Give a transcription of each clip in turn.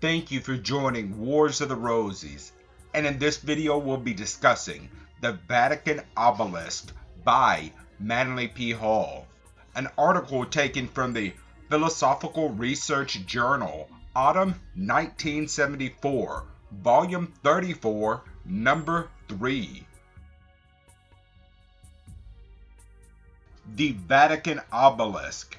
Thank you for joining Wars of the Roses, and in this video we'll be discussing the Vatican Obelisk by Manly P. Hall, an article taken from the Philosophical Research Journal, Autumn 1974, Volume 34, Number 3. The Vatican Obelisk.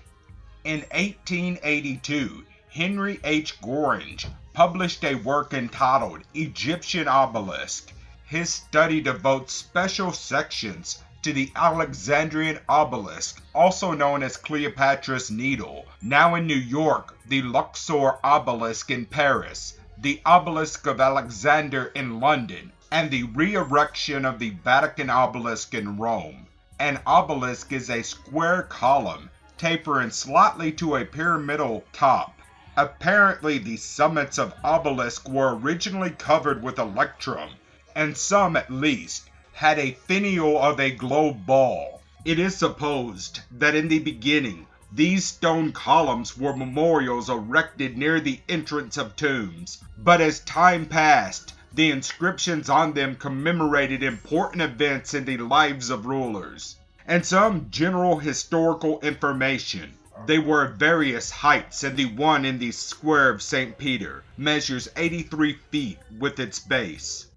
In 1882, Henry H. Gorringe published a work entitled Egyptian Obelisk. His study devotes special sections to the Alexandrian Obelisk, also known as Cleopatra's Needle, now in New York, the Luxor Obelisk in Paris, the Obelisk of Alexander in London, and the re-erection of the Vatican Obelisk in Rome. An obelisk is a square column, tapering slightly to a pyramidal top. Apparently, the summits of obelisks were originally covered with electrum, and some, at least, had a finial of a globe ball. It is supposed that in the beginning, these stone columns were memorials erected near the entrance of tombs, but as time passed, the inscriptions on them commemorated important events in the lives of rulers, and some general historical information. They were of various heights, and the one in the Square of St. Peter measures 83 feet with its base.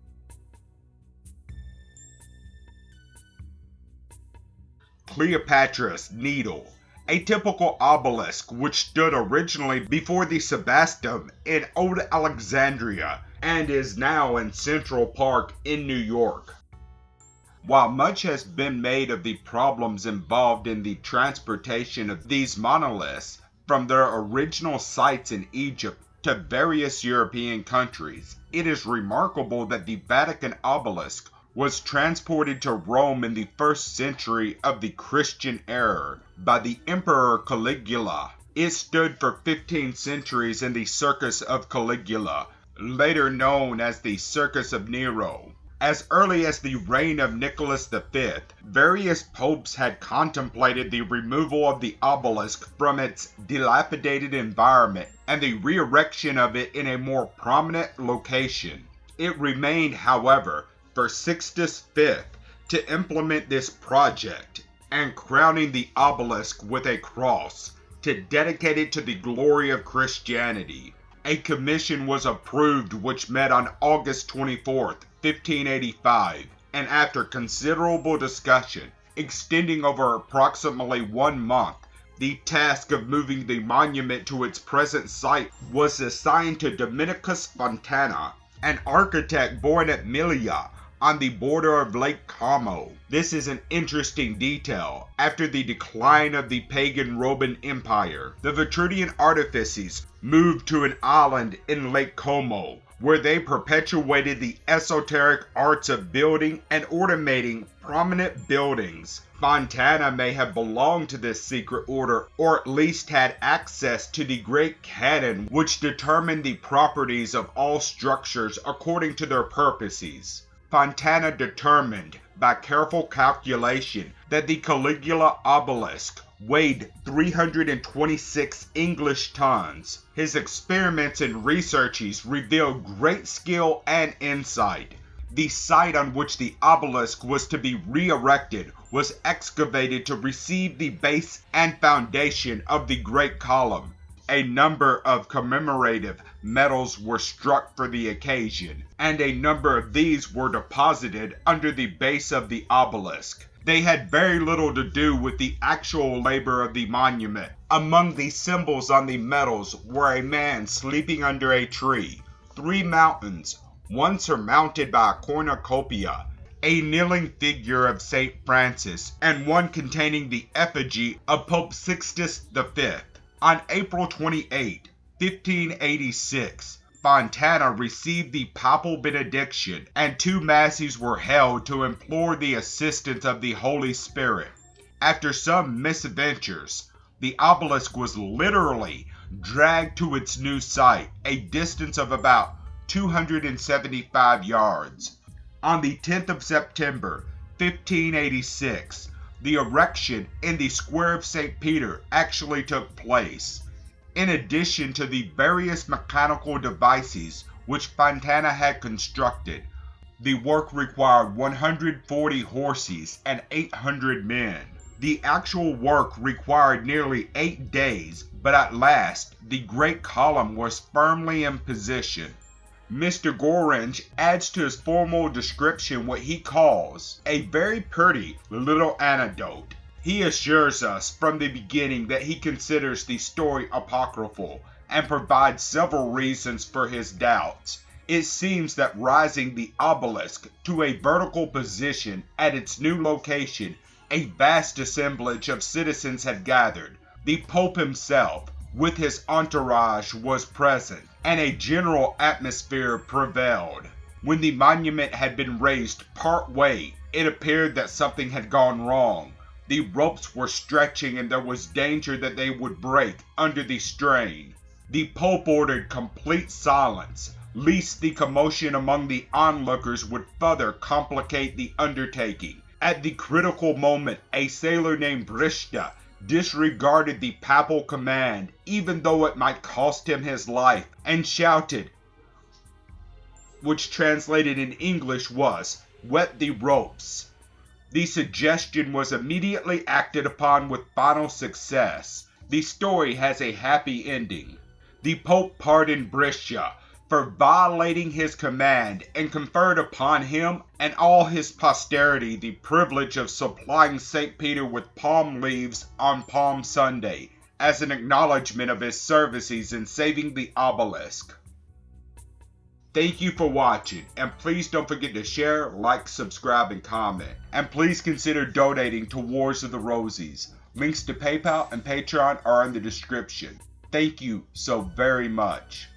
Cleopatra's Needle, a typical obelisk which stood originally before the Sebastum in Old Alexandria and is now in Central Park in New York. While much has been made of the problems involved in the transportation of these monoliths from their original sites in Egypt to various European countries, it is remarkable that the Vatican Obelisk was transported to Rome in the 1st century of the Christian era by the Emperor Caligula. It stood for 15 centuries in the Circus of Caligula, later known as the Circus of Nero. As early as the reign of Nicholas V, various popes had contemplated the removal of the obelisk from its dilapidated environment and the re-erection of it in a more prominent location. It remained, however, for Sixtus V to implement this project, and crowning the obelisk with a cross to dedicate it to the glory of Christianity. A commission was approved which met on August 24th, 1585, and after considerable discussion, extending over approximately 1 month, the task of moving the monument to its present site was assigned to Dominicus Fontana, an architect born at Milia, on the border of Lake Como. This is an interesting detail. After the decline of the pagan Roman Empire, the Vitruvian artifices moved to an island in Lake Como, where they perpetuated the esoteric arts of building and ornamenting prominent buildings. Fontana may have belonged to this secret order, or at least had access to the great canon which determined the properties of all structures according to their purposes. Fontana determined, by careful calculation, that the Caligula obelisk weighed 326 English tons. His experiments and researches revealed great skill and insight. The site on which the obelisk was to be re-erected was excavated to receive the base and foundation of the great column. A number of commemorative medals were struck for the occasion, and a number of these were deposited under the base of the obelisk. They had very little to do with the actual labor of the monument. Among the symbols on the medals were a man sleeping under a tree, 3 mountains, one surmounted by a cornucopia, a kneeling figure of St. Francis, and one containing the effigy of Pope Sixtus V. On April 28, 1586, Fontana received the papal benediction, and 2 masses were held to implore the assistance of the Holy Spirit. After some misadventures, the obelisk was literally dragged to its new site, a distance of about 275 yards. On the 10th of September, 1586, the erection in the Square of St. Peter actually took place. In addition to the various mechanical devices which Fontana had constructed, the work required 140 horses and 800 men. The actual work required nearly 8 days, but at last the great column was firmly in position. Mr. Gorange adds to his formal description what he calls a very pretty little anecdote. He assures us from the beginning that he considers the story apocryphal and provides several reasons for his doubts. It seems that rising the obelisk to a vertical position at its new location, a vast assemblage of citizens had gathered. The Pope himself, with his entourage, was present, and a general atmosphere prevailed. When the monument had been raised part way, it appeared that something had gone wrong. The ropes were stretching and there was danger that they would break under the strain. The Pope ordered complete silence, lest the commotion among the onlookers would further complicate the undertaking. At the critical moment, a sailor named Brista disregarded the papal command, even though it might cost him his life, and shouted, which translated in English was, "Wet the ropes." The suggestion was immediately acted upon with final success. The story has a happy ending. The Pope pardoned Brescia for violating his command and conferred upon him and all his posterity the privilege of supplying St. Peter with palm leaves on Palm Sunday as an acknowledgement of his services in saving the obelisk. Thank you for watching, and please don't forget to share, like, subscribe, and comment. And please consider donating to Wars of the Rosies. Links to PayPal and Patreon are in the description. Thank you so very much.